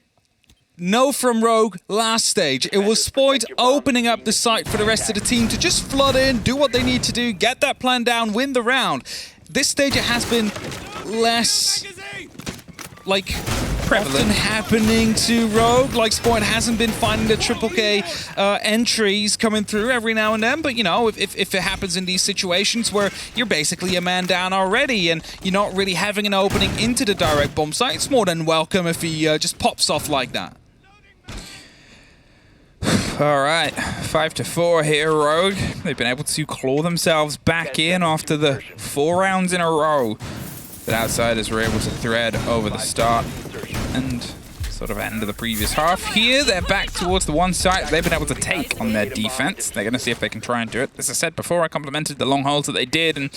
know from Rogue last stage. It was Spoit opening up the site for the rest of the team to just flood in, do what they need to do, get that plan down, win the round. This stage it has been less like often happening to Rogue. Like Spoit hasn't been finding the triple K entries coming through every now and then, but you know, if it happens in these situations where you're basically a man down already and you're not really having an opening into the direct bomb site, it's more than welcome if he just pops off like that. All right, 5-4 here, Rogue. They've been able to claw themselves back in after the 4 rounds in a row that Outsiders were able to thread over the start and sort of end of the previous half. Here, they're back towards the one site they've been able to take on their defense. They're going to see if they can try and do it. As I said before, I complimented the long holds that they did, and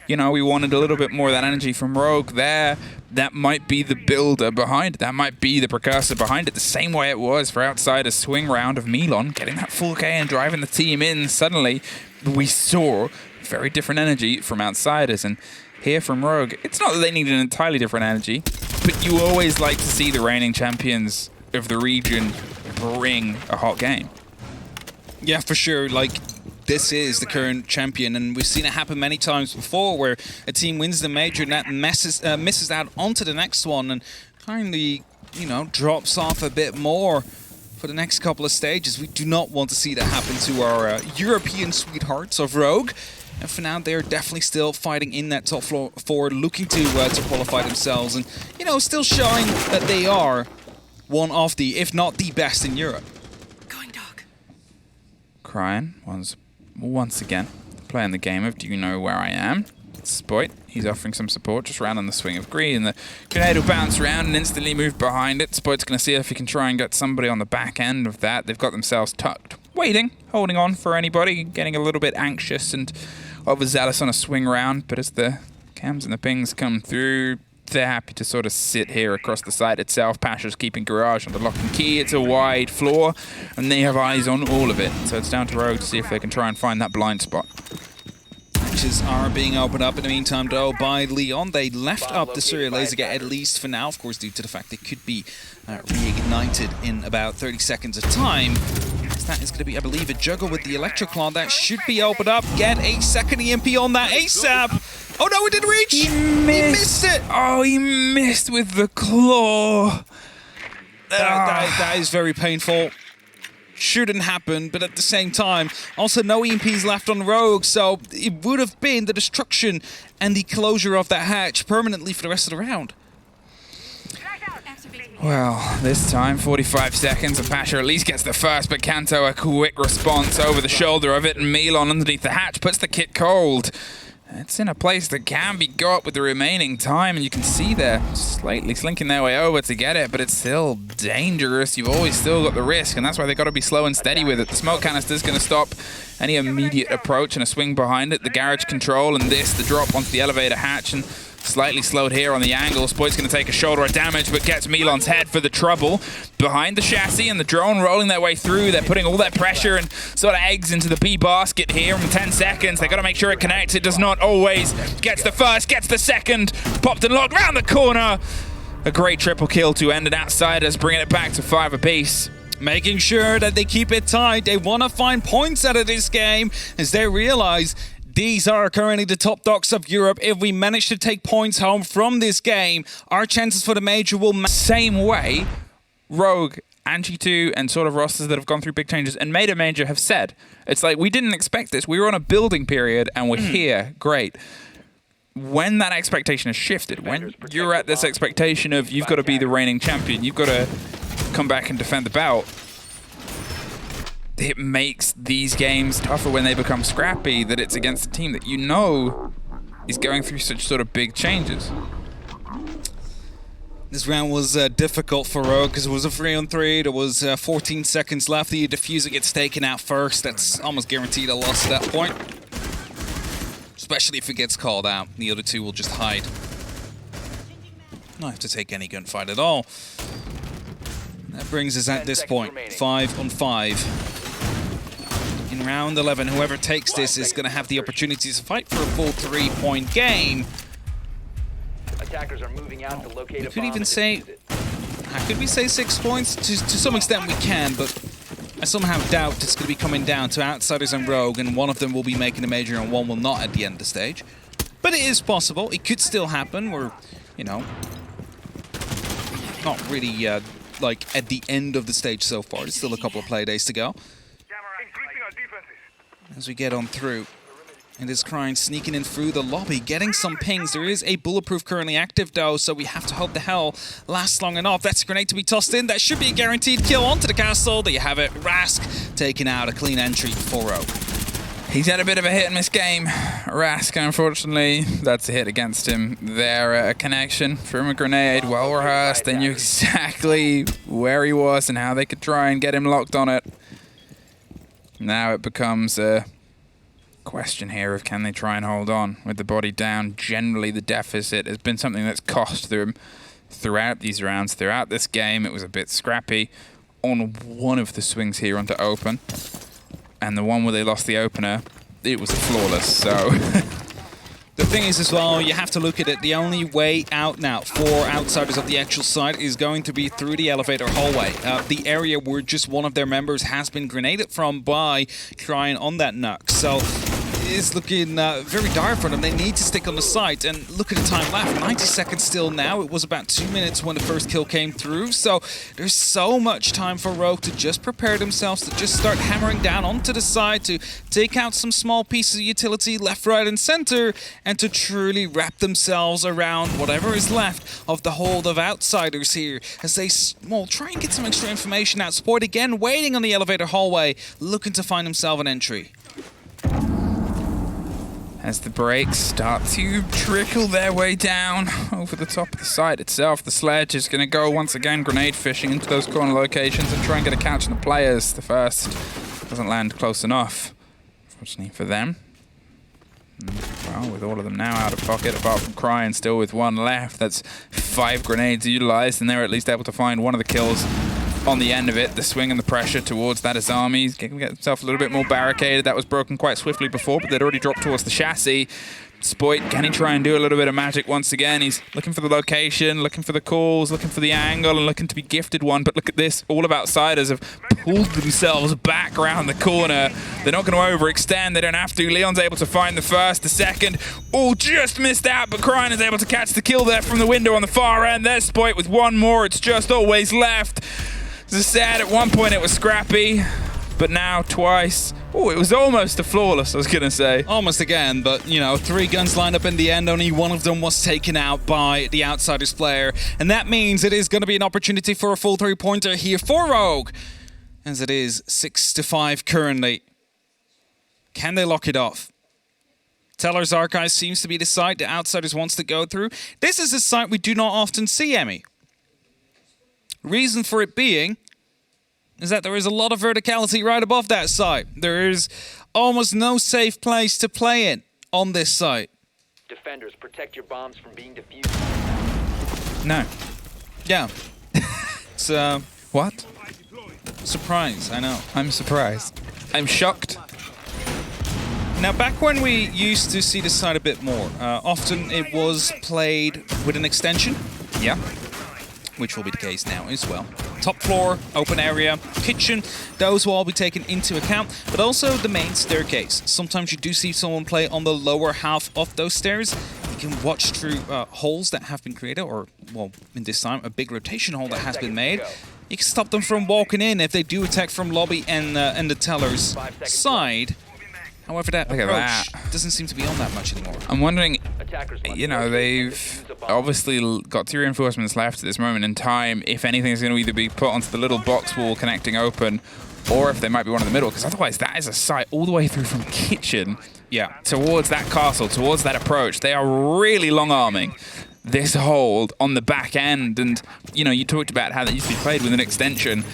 you know, we wanted a little bit more of that energy from Rogue there. That might be the builder behind it. That might be the precursor behind it. The same way it was for Outsiders' swing round of Milon, getting that full K and driving the team in. Suddenly, we saw very different energy from Outsiders. And here from Rogue, it's not that they need an entirely different energy, but you always like to see the reigning champions of the region bring a hot game. Yeah, for sure. Like, this is the current champion, and we've seen it happen many times before where a team wins the major and that misses out onto the next one and kindly, you know, drops off a bit more for the next couple of stages. We do not want to see that happen to our European sweethearts of Rogue. And for now, they're definitely still fighting in that top four, looking to qualify themselves, and you know, still showing that they are one of the, if not the best in Europe. Going dark. Crying once again playing the game of "Do you know where I am?" Spoit, he's offering some support just around on the swing of green. The grenade will bounce around and instantly move behind it. Spoit's going to see if he can try and get somebody on the back end of that. They've got themselves tucked, waiting, holding on for anybody, getting a little bit anxious and overzealous on a swing round. But as the cams and the pings come through, they're happy to sort of sit here across the site itself. Pasha's keeping Garage under lock and key. It's a wide floor, and they have eyes on all of it. So it's down to Rogue to see if they can try and find that blind spot. Hatches are being opened up in the meantime, though, by Leon. They left up the Syria laser gate, at least for now, of course, due to the fact they could be reignited in about 30 seconds of time. That is going to be, I believe, a juggle with the Electroclaw. That should be opened up. Get a second EMP on that ASAP. Oh no, it didn't reach. He missed it. Oh, he missed with the claw. That is very painful. Shouldn't happen, but at the same time, also no EMPs left on Rogue, so it would have been the destruction and the closure of that hatch permanently for the rest of the round. Well, this time, 45 seconds, and Pasha at least gets the first, but Kanto a quick response over the shoulder of it, and Milon underneath the hatch puts the kit cold. It's in a place that can be got with the remaining time, and you can see they're slightly slinking their way over to get it, but it's still dangerous. You've always still got the risk, and that's why they've got to be slow and steady with it. The smoke canister's going to stop any immediate approach and a swing behind it. The garage control and this, the drop onto the elevator hatch, and slightly slowed here on the angle. Spoit's going to take a shoulder of damage, but gets Milon's head for the trouble. Behind the chassis and the drone rolling their way through. They're putting all their pressure and sort of eggs into the B basket here in 10 seconds. They got to make sure it connects. It does not always. Gets the first, gets the second. Popped and locked round the corner. A great triple kill to end an Outsiders, bringing it back to 5 apiece. Making sure that they keep it tight. They want to find points out of this game as they realize these are currently the top dogs of Europe. If we manage to take points home from this game, our chances for the major will... Same way, Rogue, and G2, and sort of rosters that have gone through big changes and made a major have said. It's like, we didn't expect this. We were on a building period, and we're here. Great. When that expectation has shifted, when you're at this expectation of you've got to be the reigning champion, you've got to come back and defend the belt, it makes these games tougher when they become scrappy, that it's against a team that you know is going through such sort of big changes. This round was difficult for Rogue because it was a 3-on-3. There was 14 seconds left. The diffuser gets taken out first. That's almost guaranteed a loss at that point. Especially if it gets called out. The other two will just hide. Not have to take any gunfight at all. That brings us at this point 5-on-5. In round 11, whoever takes this is going to have the opportunity to fight for a full 3-point game. Attackers are moving out to locate We could even say, could we say 6 points? To some extent we can, but I somehow doubt it's going to be coming down to Outsiders and Rogue, and one of them will be making a major and one will not at the end of the stage. But it is possible. It could still happen. We're, you know, not really like at the end of the stage so far. There's still a couple of play days to go. As we get on through. And this Crying sneaking in through the lobby, getting some pings. There is a bulletproof currently active though, so we have to hope the hell lasts long enough. That's a grenade to be tossed in. That should be a guaranteed kill onto the castle. There you have it. Rask taking out a clean entry for Rogue. He's had a bit of a hit and miss game. Rask, unfortunately, that's a hit against him. There, a connection from a grenade, well rehearsed. They knew exactly where he was and how they could try and get him locked on it. Now it becomes a question here of can they try and hold on with the body down. Generally, the deficit has been something that's cost them throughout these rounds, throughout this game. It was a bit scrappy on one of the swings here onto open. And the one where they lost the opener, it was flawless, so... The thing is as well, you have to look at it. The only way out now for Outsiders of the actual site is going to be through the elevator hallway. The area where just one of their members has been grenaded from by trying on that Nux. So is looking very dire for them. They need to stick on the site, and look at the time left. 90 seconds still now. It was about 2 minutes when the first kill came through, so there's so much time for Rogue to just prepare themselves, to just start hammering down onto the side, to take out some small pieces of utility left, right, and center, and to truly wrap themselves around whatever is left of the hold of outsiders here, as they try and get some extra information out. Sport again waiting on the elevator hallway, looking to find himself an entry. As the brakes start to trickle their way down over the top of the site itself, the sledge is going to go once again grenade fishing into those corner locations and try and get a catch on the players. The first doesn't land close enough, fortunately for them. Well, with all of them now out of pocket, apart from Cry and still with one left, that's 5 grenades utilized, and they're at least able to find one of the kills on the end of it. The swing and the pressure towards that Azami. He's going to get himself a little bit more barricaded. That was broken quite swiftly before, but they'd already dropped towards the chassis. Spoit, can he try and do a little bit of magic once again? He's looking for the location, looking for the calls, looking for the angle, and looking to be gifted one. But look at this. All of outsiders have pulled themselves back around the corner. They're not going to overextend. They don't have to. Leon's able to find the first, the second. Oh, just missed out, but Cryan is able to catch the kill there from the window on the far end. There's Spoit with one more. It's just always left. As I said, at one point it was scrappy, but now twice. Oh, it was almost a flawless, I was going to say. Almost again, but, you know, 3 guns lined up in the end. Only one of them was taken out by the Outsiders player. And that means it is going to be an opportunity for a full 3-pointer here for Rogue, as it is 6-5 currently. Can they lock it off? Teller's Archive seems to be the site the Outsiders wants to go through. This is a site we do not often see, Emmy. Reason for it being is that there is a lot of verticality right above that site. There is almost no safe place to play in on this site. Defenders, protect your bombs from being defused. No. Yeah. It's What? surprise, I know. I'm surprised. I'm shocked. Now, back when we used to see this site a bit more, often it was played with an extension. Yeah. Which will be the case now as well. Top floor, open area, kitchen, those will all be taken into account, but also the main staircase. Sometimes you do see someone play on the lower half of those stairs. You can watch through holes that have been created, or, well, in this time, a big rotation hole that has been made. You can stop them from walking in if they do attack from lobby and the teller's side. However, that approach doesn't seem to be on that much anymore. I'm wondering, you know, they've obviously got 2 reinforcements left at this moment in time. If anything is going to either be put onto the little box wall connecting open, or if they might be one in the middle, because otherwise that is a site all the way through from kitchen towards that castle, towards that approach. They are really long-arming this hold on the back end. And, you know, you talked about how that used to be played with an extension.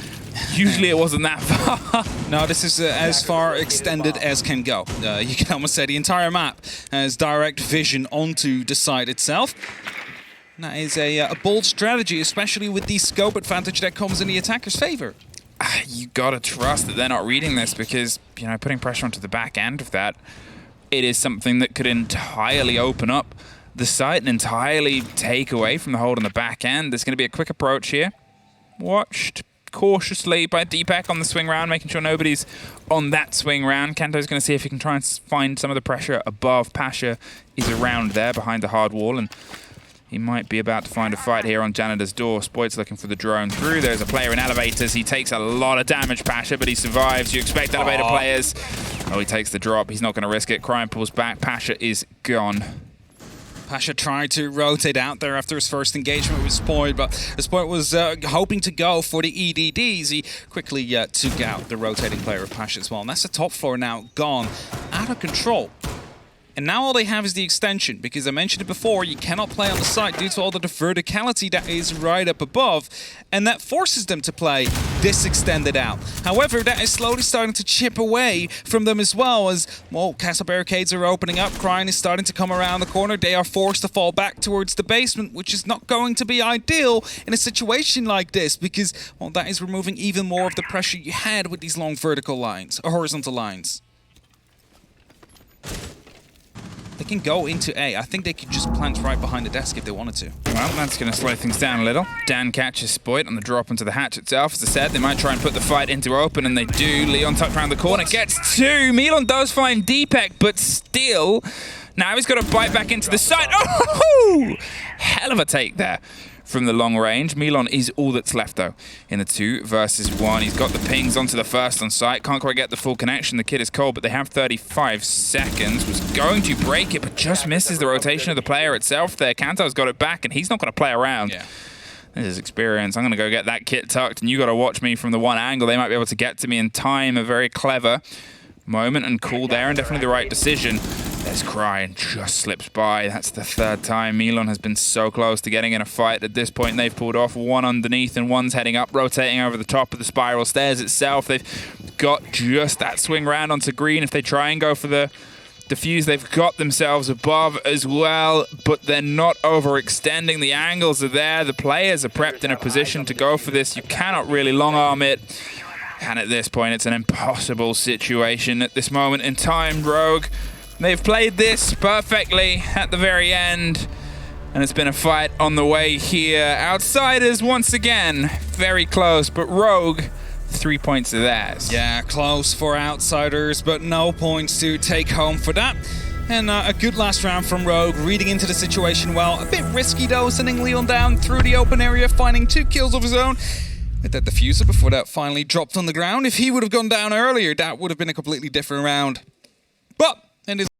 Usually it wasn't that far. No, this is as far extended as can go. You can almost say the entire map has direct vision onto the site itself. And that is a bold strategy, especially with the scope advantage that comes in the attacker's favor. You gotta trust that they're not reading this, because, you know, putting pressure onto the back end of that, it is something that could entirely open up the site and entirely take away from the hold on the back end. There's going to be a quick approach here. Watched cautiously by Deepak on the swing round, making sure nobody's on that swing round. Kanto's going to see if he can try and find some of the pressure above. Pasha is around there behind the hard wall, and he might be about to find a fight here on Janitor's door. Spoit's looking for the drone through. There's a player in elevators. He takes a lot of damage, Pasha, but he survives. You expect elevator players. Oh, he takes the drop. He's not going to risk it. Crime pulls back. Pasha is gone. Pasha tried to rotate out there after his first engagement with Spoit, but Spoit was hoping to go for the EDDs. He quickly took out the rotating player of Pasha as well. And that's the top floor now gone, out of control. And now all they have is the extension, because I mentioned it before, you cannot play on the site due to all the verticality that is right up above, and that forces them to play this extended out. However, that is slowly starting to chip away from them as well, as, well, castle barricades are opening up, Cryan is starting to come around the corner, they are forced to fall back towards the basement, which is not going to be ideal in a situation like this, because, well, that is removing even more of the pressure you had with these long vertical lines, or horizontal lines. they can go into A. I think they could just plant right behind the desk if they wanted to. Well, that's going to slow things down a little. Dan catches Spoit on the drop into the hatch itself. As I said, they might try and put the fight into open, and they do. Leon tucked around the corner, gets 2. Milan does find Deepak, but still, now he's got to bite back into the side. Oh! Hell of a take there from the long range. Milan is all that's left, though, in the 2 versus 1. He's got the pings onto the first on site. Can't quite get the full connection. The kid is cold, but they have 35 seconds. Was going to break it, but just misses the rotation of the player itself there. Kanto's got it back, and he's not going to play around. Yeah. This is experience. I'm going to go get that kit tucked, and you got to watch me from the one angle. They might be able to get to me in time. A very clever moment and cool there, and definitely the right decision. There's Cry and just slips by. That's the 3rd time. Milan has been so close to getting in a fight. At this point, they've pulled off one underneath and one's heading up, rotating over the top of the spiral stairs itself. They've got just that swing round onto green. If they try and go for the defuse, they've got themselves above as well, but they're not overextending. The angles are there. The players are prepped in a position to go for this. You cannot really long arm it. And at this point, it's an impossible situation at this moment in time. Rogue, they've played this perfectly at the very end, and it's been a fight on the way here. Outsiders, once again, very close, but Rogue, 3 points are theirs. Yeah, close for Outsiders, but no points to take home for that. And a good last round from Rogue, reading into the situation well. A bit risky, though, sending Leon down through the open area, finding 2 kills of his own. With that diffuser before that finally dropped on the ground. If he would have gone down earlier, that would have been a completely different round. But